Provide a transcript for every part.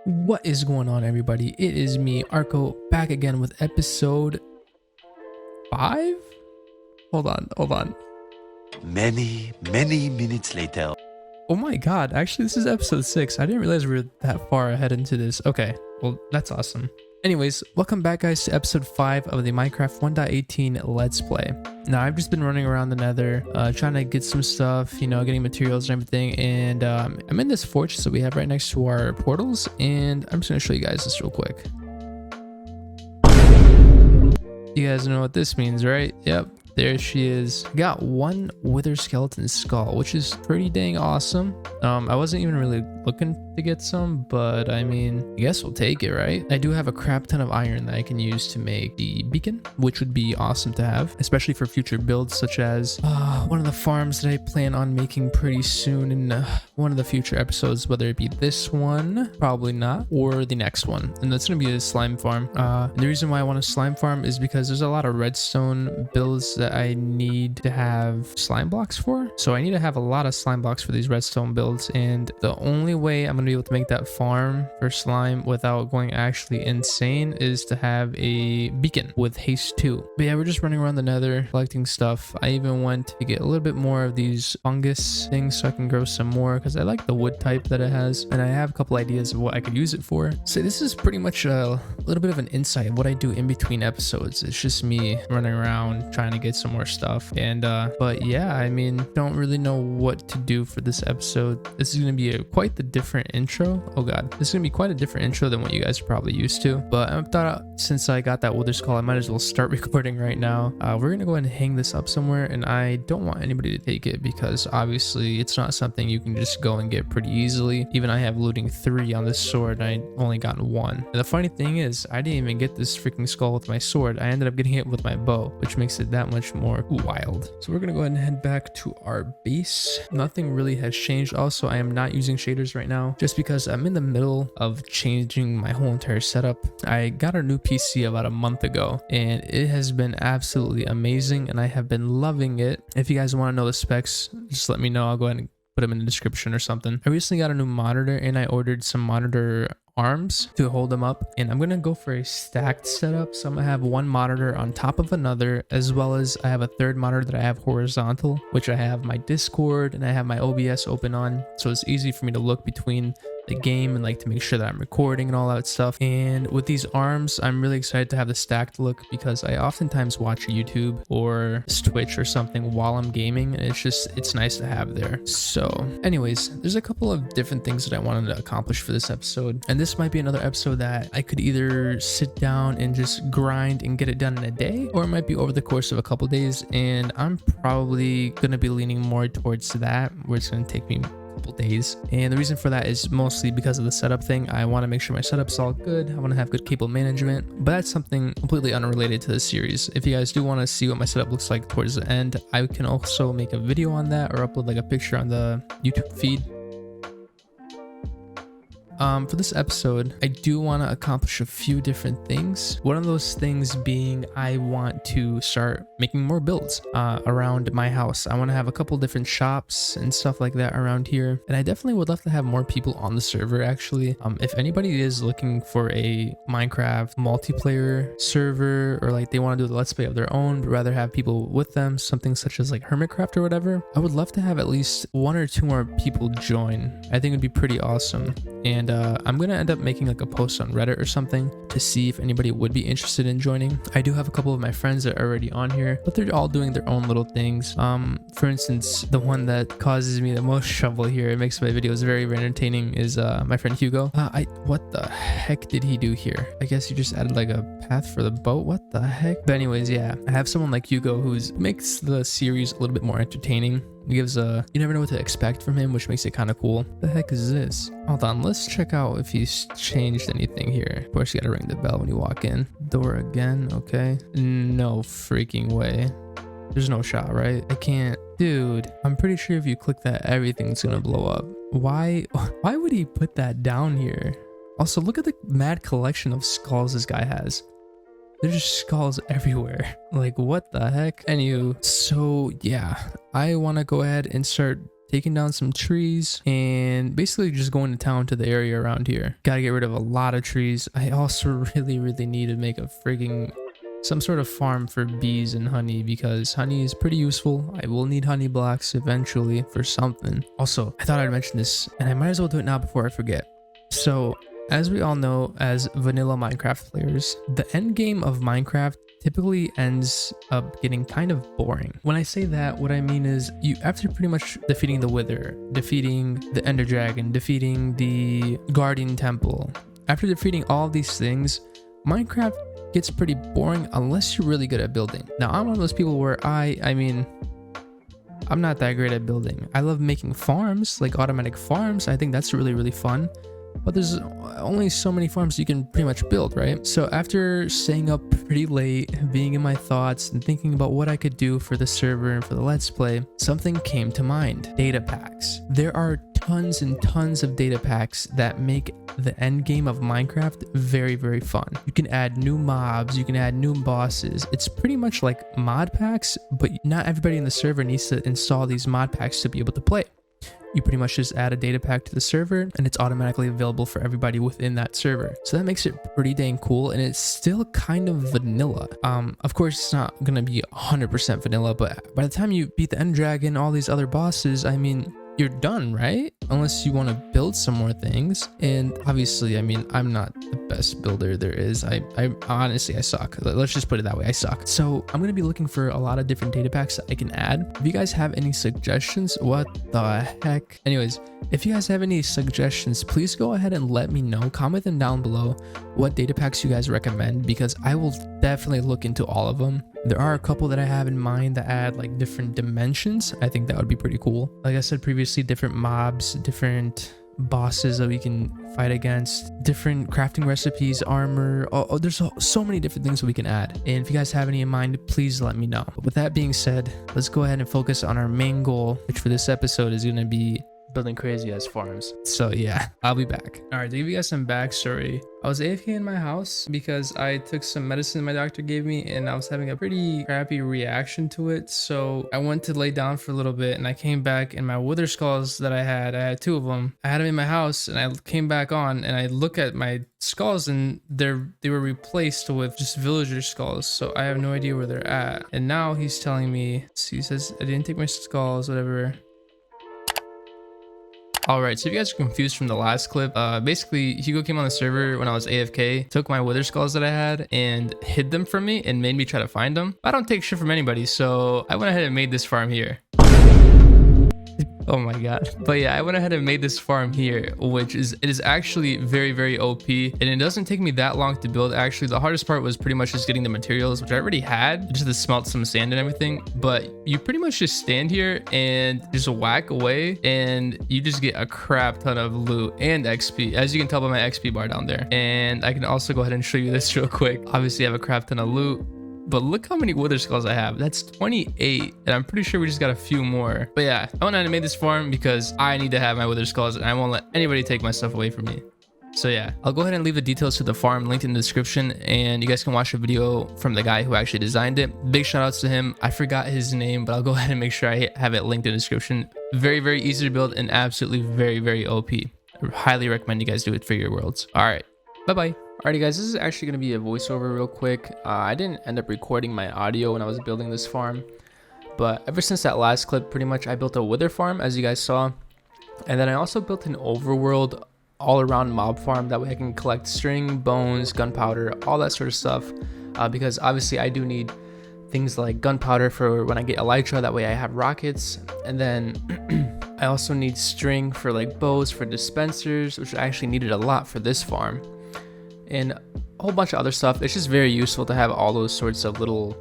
What is going on, everybody? It is me, Arcaoh, back again with episode 5? Hold on. Many minutes later. Oh my god, actually this is episode 6. I didn't realize we were that far ahead into this. Okay, well that's awesome. Anyways, welcome back guys to episode 5 of the Minecraft 1.18 Let's Play. Now I've just been running around the nether, trying to get some stuff, getting materials and everything, and I'm in this fortress that we have right next to our portals, and I'm just going to show you guys this real quick. You guys know what this means, right? Yep. There she is. Got one wither skeleton skull, which is pretty dang awesome. I wasn't even really looking to get some, but I mean, I guess we'll take it, right? I do have a crap ton of iron that I can use to make the beacon, which would be awesome to have, especially for future builds, such as one of the farms that I plan on making pretty soon in one of the future episodes, whether it be this one, probably not, or the next one. And that's going to be a slime farm. And the reason why I want a slime farm is because there's a lot of redstone builds that I need to have slime blocks for. So I need to have a lot of slime blocks for these redstone builds, and the only way I'm gonna be able to make that farm for slime without going actually insane is to have a beacon with haste 2. But yeah, we're just running around the nether collecting stuff. I even went to get a little bit more of these fungus things so I can grow some more, because I like the wood type that it has, and I have a couple ideas of what I could use it for. So this is pretty much a little bit of an insight of what I do in between episodes. It's just me running around trying to get some more stuff, and but yeah, I mean, don't really know what to do for this episode. This is going to be quite the different intro. Oh god, this is going to be quite a different intro than what you guys are probably used to, but I thought since I got that wither skull, I might as well start recording right now. We're going to go ahead and hang this up somewhere, and I don't want anybody to take it because obviously it's not something you can just go and get pretty easily. Even I have looting 3 on this sword, and I only got 1. And the funny thing is, I didn't even get this freaking skull with my sword. I ended up getting it with my bow, which makes it that much more wild. So we're gonna go ahead and head back to our base. Nothing really has changed. Also, I am not using shaders right now just because I'm in the middle of changing my whole entire setup. I got a new PC about a month ago, and it has been absolutely amazing, and I have been loving it. If you guys want to know the specs, just let me know. I'll go ahead and put them in the description or something. I recently got a new monitor, and I ordered some monitor arms to hold them up, and I'm gonna go for a stacked setup. So I'm gonna have one monitor on top of another, as well as I have a third monitor that I have horizontal, which I have my Discord and I have my OBS open on, so it's easy for me to look between the game and like to make sure that I'm recording and all that stuff. And with these arms, I'm really excited to have the stacked look because I oftentimes watch YouTube or Twitch or something while I'm gaming, and it's nice to have there. So anyways, there's a couple of different things that I wanted to accomplish for this episode, and this might be another episode that I could either sit down and just grind and get it done in a day, or it might be over the course of a couple days, and I'm probably gonna be leaning more towards that, where it's gonna take me days. And the reason for that is mostly because of the setup thing. I want to make sure my setup's all good. I want to have good cable management, but that's something completely unrelated to this series. If you guys do want to see what my setup looks like towards the end, I can also make a video on that or upload like a picture on the YouTube feed. For this episode, I do want to accomplish a few different things. One of those things being I want to start making more builds around my house. I want to have a couple different shops and stuff like that around here. And I definitely would love to have more people on the server, actually. If anybody is looking for a Minecraft multiplayer server, or like they want to do the Let's Play of their own, but rather have people with them, something such as like Hermitcraft or whatever, I would love to have at least 1 or 2 more people join. I think it'd be pretty awesome. And I'm gonna end up making like a post on Reddit or something to see if anybody would be interested in joining. I do have a couple of my friends that are already on here, but they're all doing their own little things. For instance, the one that causes me the most trouble here, it makes my videos very, very entertaining, is my friend Hugo. What the heck did he do here? I guess he just added like a path for the boat. What the heck? But anyways, yeah, I have someone like Hugo who's makes the series a little bit more entertaining. He gives you never know what to expect from him, which makes it kind of cool. The heck is this? Hold on, let's check out if he's changed anything here. Of course, you gotta ring the bell when you walk in. Door again, okay. No freaking way. There's no shot, right? I can't. Dude, I'm pretty sure if you click that, everything's gonna blow up. Why would he put that down here? Also, look at the mad collection of skulls this guy has. There's just skulls everywhere. Like, what the heck? Anywho, so yeah, I want to go ahead and start taking down some trees, and basically just going to town to the area around here. Gotta get rid of a lot of trees. I also really need to make a frigging some sort of farm for bees and honey, because honey is pretty useful. I will need honey blocks eventually for something. Also, I thought I'd mention this, and I might as well do it now before I forget. So, as we all know, as vanilla Minecraft players, the end game of Minecraft typically ends up getting kind of boring. When I say that, what I mean is you, after pretty much defeating the Wither, defeating the Ender Dragon, defeating the Guardian Temple, after defeating all these things, Minecraft gets pretty boring unless you're really good at building. Now, I'm one of those people where I mean, I'm not that great at building. I love making farms, like automatic farms. I think that's really fun. But there's only so many farms you can pretty much build, right? So after staying up pretty late, being in my thoughts and thinking about what I could do for the server and for the Let's Play, something came to mind. Data packs. There are tons and tons of data packs that make the end game of Minecraft very fun. You can add new mobs, you can add new bosses. It's pretty much like mod packs, but not everybody in the server needs to install these mod packs to be able to play. You pretty much just add a data pack to the server and it's automatically available for everybody within that server. So that makes it pretty dang cool, and it's still kind of vanilla. Of course, it's not gonna be 100% vanilla, but by the time you beat the End Dragon, all these other bosses, I mean, you're done, right? Unless you want to build some more things. And obviously, I mean, I'm not the best builder there is. I honestly, I suck. Let's just put it that way. I suck. So I'm going to be looking for a lot of different data packs that I can add. If you guys have any suggestions, what the heck? Anyways, if you guys have any suggestions, please go ahead and let me know. Comment them down below what data packs you guys recommend, because I will definitely look into all of them. There are a couple that I have in mind that add like different dimensions. I think that would be pretty cool. Like I said previously, different mobs, different bosses that we can fight against, different crafting recipes, armor. Oh, there's so many different things that we can add. And if you guys have any in mind, please let me know. But with that being said, let's go ahead and focus on our main goal, which for this episode is going to be building crazy ass farms. So yeah, I'll be back. All right, to give you guys some backstory, I was AFK in my house because I took some medicine my doctor gave me and I was having a pretty crappy reaction to it. So I went to lay down for a little bit and I came back, and my wither skulls that I had 2 of them. I had them in my house, and I came back on and I look at my skulls and they were replaced with just villager skulls. So I have no idea where they're at. And now he's telling me, so he says, I didn't take my skulls, whatever. Alright, so if you guys are confused from the last clip, basically Hugo came on the server when I was AFK, took my wither skulls that I had and hid them from me and made me try to find them. I don't take shit from anybody, so I went ahead and made this farm here. Oh my god. But yeah, I went ahead and made this farm here, which is actually very OP, and it doesn't take me that long to build. Actually, the hardest part was pretty much just getting the materials, which I already had, just to smelt some sand and everything. But you pretty much just stand here and just whack away, and you just get a crap ton of loot and XP, as you can tell by my XP bar down there. And I can also go ahead and show you this real quick. Obviously, I have a crap ton of loot, but look how many wither skulls I have. That's 28, and I'm pretty sure we just got a few more. But yeah, I went ahead and made this farm because I need to have my wither skulls, and I won't let anybody take my stuff away from me. So yeah, I'll go ahead and leave the details to the farm linked in the description, and you guys can watch a video from the guy who actually designed it. Big shout outs to him. I forgot his name, but I'll go ahead and make sure I have it linked in the description. Very easy to build and absolutely very OP. I highly recommend you guys do it for your worlds. All right, bye. Alrighty guys, this is actually going to be a voiceover real quick. I didn't end up recording my audio when I was building this farm, but ever since that last clip, pretty much I built a wither farm, as you guys saw, and then I also built an overworld all around mob farm. That way I can collect string, bones, gunpowder, all that sort of stuff, because obviously I do need things like gunpowder for when I get elytra. That way I have rockets, and then I also need string for like bows for dispensers, which I actually needed a lot for this farm, and a whole bunch of other stuff. It's just very useful to have all those sorts of little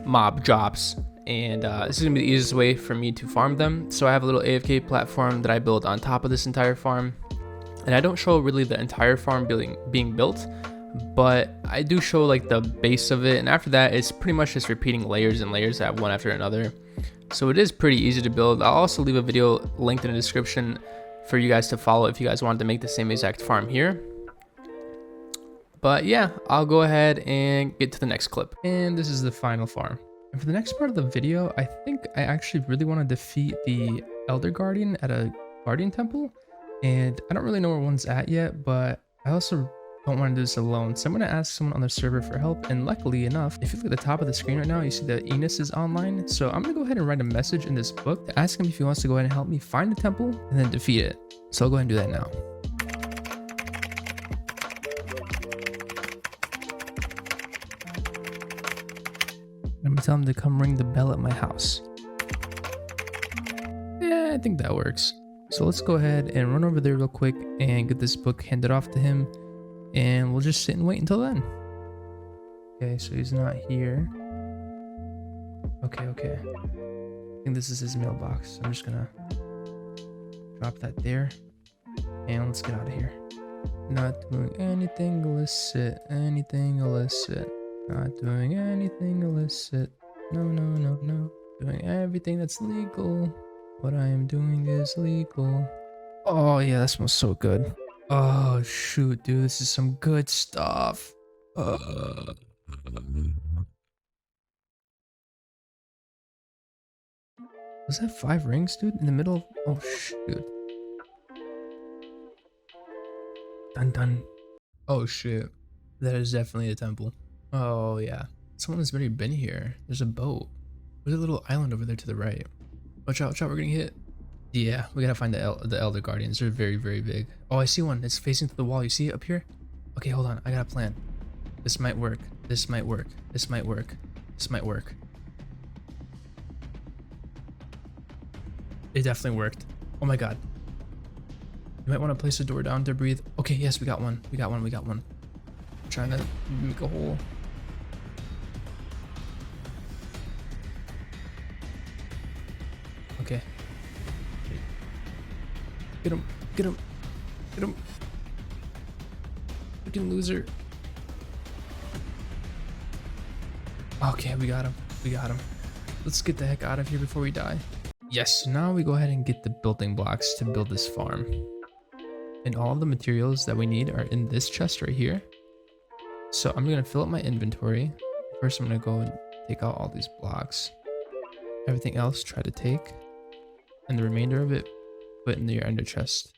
mob drops, and this is gonna be the easiest way for me to farm them. So I have a little AFK platform that I built on top of this entire farm, and I don't show really the entire farm being built, but I do show like the base of it, and after that it's pretty much just repeating layers and layers that one after another. So it is pretty easy to build. I'll also leave a video linked in the description for you guys to follow if you guys wanted to make the same exact farm here. But yeah, I'll go ahead and get to the next clip. And this is the final farm. And for the next part of the video, I think I actually really want to defeat the elder guardian at a guardian temple, and I don't really know where one's at yet, but I also don't want to do this alone, so I'm going to ask someone on the server for help. And luckily enough, if you look at the top of the screen right now, you see that Enos is online, so I'm going to go ahead and write a message in this book to ask him if he wants to go ahead and help me find the temple and then defeat it. So I'll go ahead and do that now. I'm going to tell him to come ring the bell at my house. Yeah, I think that works. So let's go ahead and run over there real quick and get this book handed off to him, and we'll just sit and wait until then. Okay, so he's not here. Okay. I think this is his mailbox. I'm just gonna drop that there, and let's get out of here. Not doing anything illicit, Not doing anything illicit. No. Doing everything that's legal. What I am doing is legal. Oh yeah, that smells so good. Oh shoot, dude, this is some good stuff. Was that 5 rings, dude? In the middle of... Oh shoot. Dun. Oh shit. That is definitely a temple. Oh yeah. Someone has already been here. There's a boat. There's a little island over there to the right. Watch out, we're getting hit. Yeah, we gotta find the Elder Guardians. They're very, very big. Oh, I see one. It's facing to the wall. You see it up here? Okay, hold on. I got a plan. This might work. This might work. It definitely worked. Oh my god. You might want to place the door down to breathe. Okay, yes, we got one. I'm trying to make a hole. Okay. Get him. Freaking loser. Okay, we got him. Let's get the heck out of here before we die. Yes, now we go ahead and get the building blocks to build this farm. And all of the materials that we need are in this chest right here. So I'm gonna fill up my inventory. First, I'm gonna go and take out all these blocks. Everything else, try to take. And the remainder of it, put in your ender chest.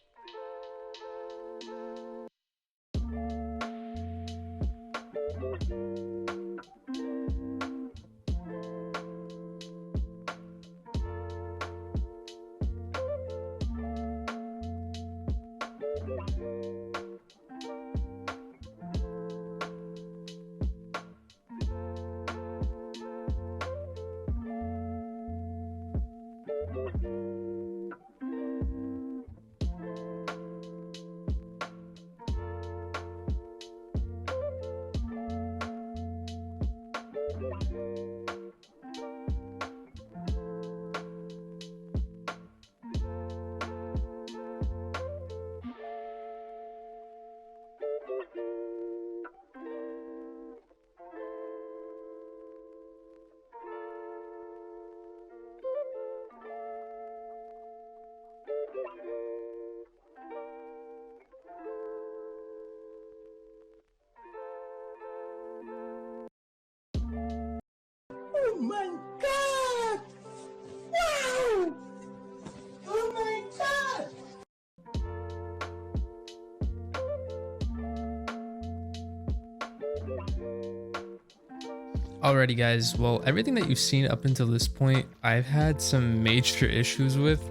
Oh my god! Wow! Oh my god! Alrighty guys, well, everything that you've seen up until this point, I've had some major issues with.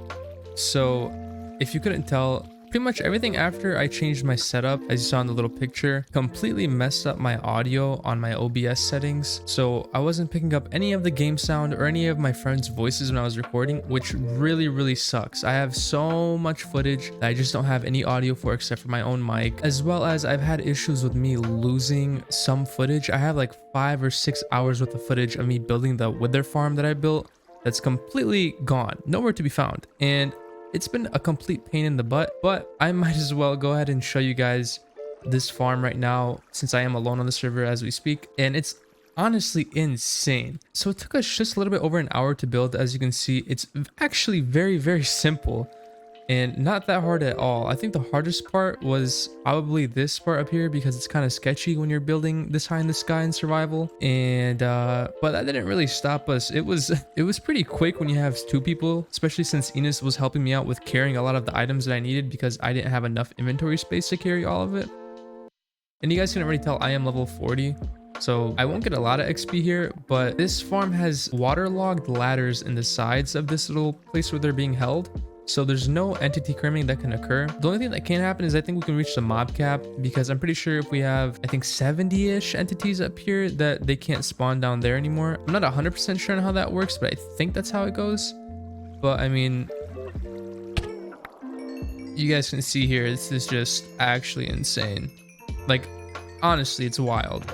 So if you couldn't tell, pretty much everything after I changed my setup, as you saw in the little picture, completely messed up my audio on my OBS settings. So I wasn't picking up any of the game sound or any of my friends' voices when I was recording, which really sucks. I have so much footage that I just don't have any audio for except for my own mic, as well as I've had issues with me losing some footage. I have like 5 or 6 hours worth of footage of me building the wither farm that I built that's completely gone, nowhere to be found. And it's been a complete pain in the butt, but I might as well go ahead and show you guys this farm right now since I am alone on the server as we speak, and it's honestly insane. So it took us just a little bit over an hour to build. As you can see, it's actually very simple. and not that hard at all. I think the hardest part was probably this part up here because it's kind of sketchy when you're building this high in the sky in survival. And but that didn't really stop us. It was pretty quick when you have two people, especially since Enos was helping me out with carrying a lot of the items that I needed because I didn't have enough inventory space to carry all of it. And you guys can already tell I am level 40. So I won't get a lot of XP here, but this farm has waterlogged ladders in the sides of this little place where they're being held. So there's no entity cramming that can occur. The only thing that can happen is I think we can reach the mob cap, because I'm pretty sure if we have, I think 70-ish entities up here, that they can't spawn down there anymore. I'm not 100% sure on how that works, but I think that's how it goes. But I mean, you guys can see here, this is just actually insane. Like, honestly, it's wild.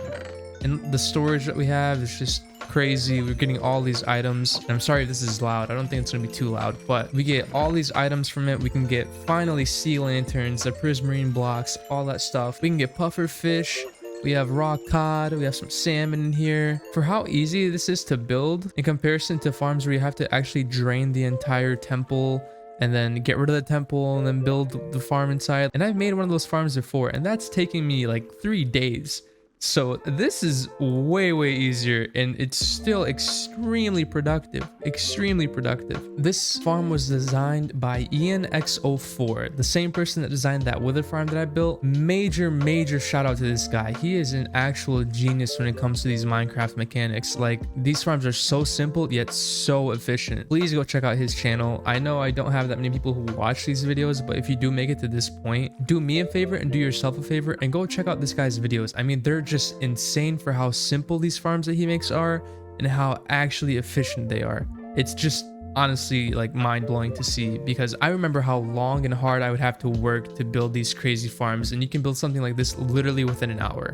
And the storage that we have is just crazy. We're getting all these items. And I'm sorry if this is loud. I don't think it's gonna be too loud, but we get all these items from it. We can get finally sea lanterns, the prismarine blocks, all that stuff. We can get puffer fish. We have raw cod. We have some salmon in here. For how easy this is to build in comparison to farms where you have to actually drain the entire temple and then get rid of the temple and then build the farm inside. And I've made one of those farms before, and that's taking me like 3 days. So this is way easier, and it's still extremely productive. This farm was designed by Ep.6, the same person that designed that wither farm that I built. Major shout out to this guy. He is an actual genius when it comes to these Minecraft mechanics. Like, these farms are so simple yet so efficient. Please go check out his channel. I know I don't have that many people who watch these videos, but if you do make it to this point, do me a favor and do yourself a favor and go check out this guy's videos. I mean, they're just insane for how simple these farms that he makes are and how actually efficient they are. It's just honestly like mind-blowing to see, because I remember how long and hard I would have to work to build these crazy farms, and you can build something like this literally within an hour.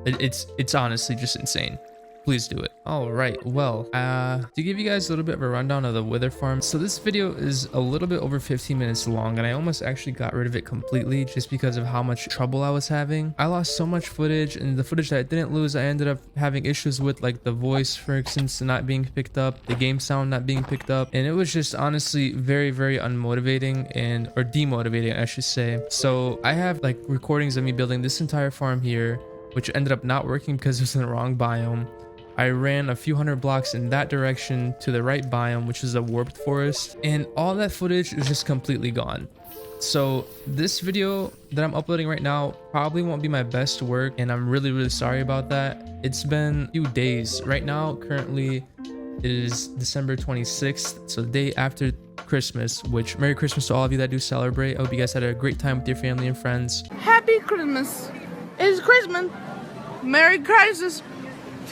It's honestly just insane. Please do it. All right, well, to give you guys a little bit of a rundown of the wither farm. So this video is a little bit over 15 minutes long, and I almost actually got rid of it completely just because of how much trouble I was having. I lost so much footage, and the footage that I didn't lose, I ended up having issues with, like the voice, for instance, not being picked up, the game sound not being picked up, and it was just honestly very unmotivating, or demotivating, I should say. So I have like recordings of me building this entire farm here, which ended up not working because it was in the wrong biome. I ran a few hundred blocks in that direction to the right biome, which is a warped forest, and all that footage is just completely gone. So this video that I'm uploading right now probably won't be my best work, and I'm really sorry about that. It's been a few days. Right now, currently, it is December 26th, so the day after Christmas, which Merry Christmas to all of you that do celebrate. I hope you guys had a great time with your family and friends. Happy Christmas. It's Christmas. Merry Christmas.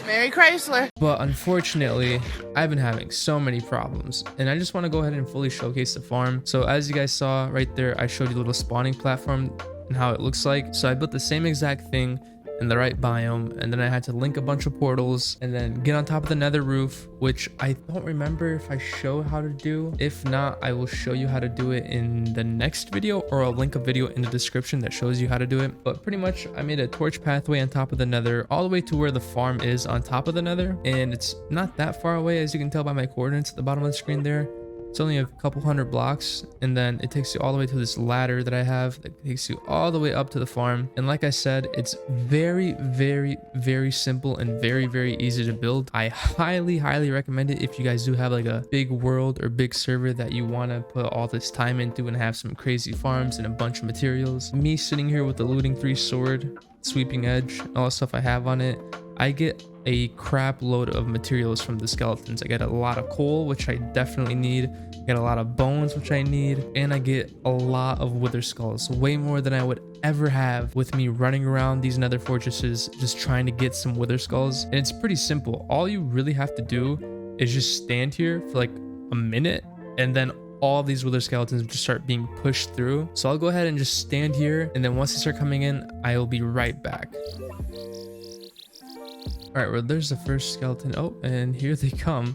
Merry Chrysler. But unfortunately, I've been having so many problems, and I just want to go ahead and fully showcase the farm. So as you guys saw right there, I showed you a little spawning platform and how it looks like. So I built the same exact thing in the right biome, and then I had to link a bunch of portals and then get on top of the nether roof, which I don't remember if I show how to do. If not, I will show you how to do it in the next video, or I'll link a video in the description that shows you how to do it. But pretty much I made a torch pathway on top of the nether all the way to where the farm is on top of the nether, and it's not that far away, as you can tell by my coordinates at the bottom of the screen there. It's only a couple hundred blocks, and then it takes you all the way to this ladder that I have that takes you all the way up to the farm. And like I said, it's very simple and very easy to build. I highly recommend it if you guys do have like a big world or big server that you want to put all this time into and have some crazy farms and a bunch of materials. Me sitting here with the looting 3 sword, sweeping edge, and all the stuff I have on it, I get a crap load of materials from the skeletons. I get a lot of coal, which I definitely need. I get a lot of bones, which I need, and I get a lot of wither skulls, way more than I would ever have with me running around these nether fortresses just trying to get some wither skulls. And it's pretty simple. All you really have to do is just stand here for like a minute, and then all these wither skeletons just start being pushed through. So I'll go ahead and just stand here, and then once they start coming in, I will be right back. All right, well, there's the first skeleton. Oh, and here they come.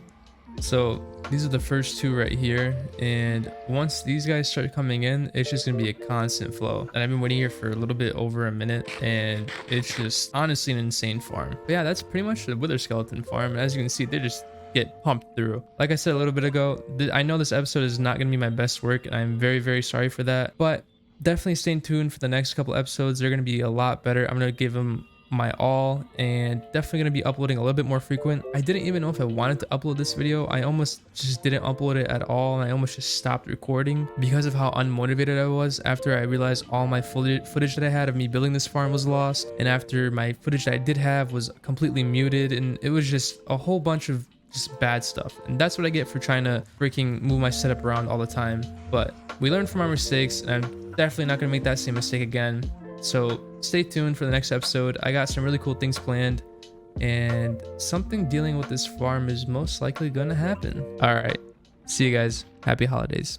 So these are the first 2 right here, and once these guys start coming in, it's just gonna be a constant flow. And I've been waiting here for a little bit over a minute, and it's just honestly an insane farm. But yeah, that's pretty much the wither skeleton farm. As you can see, they're just get pumped through. Like I said a little bit ago, I know this episode is not going to be my best work, and I'm very, very sorry for that. But definitely stay tuned for the next couple episodes. They're going to be a lot better. I'm going to give them my all, and definitely going to be uploading a little bit more frequent. I didn't even know if I wanted to upload this video. I almost just didn't upload it at all, and I almost just stopped recording because of how unmotivated I was after I realized all my footage that I had of me building this farm was lost, and after my footage that I did have was completely muted, and it was just a whole bunch of just bad stuff. And that's what I get for trying to freaking move my setup around all the time. But we learned from our mistakes, and I'm definitely not going to make that same mistake again. So stay tuned for the next episode. I got some really cool things planned, and something dealing with this farm is most likely going to happen. All right, see you guys. Happy holidays.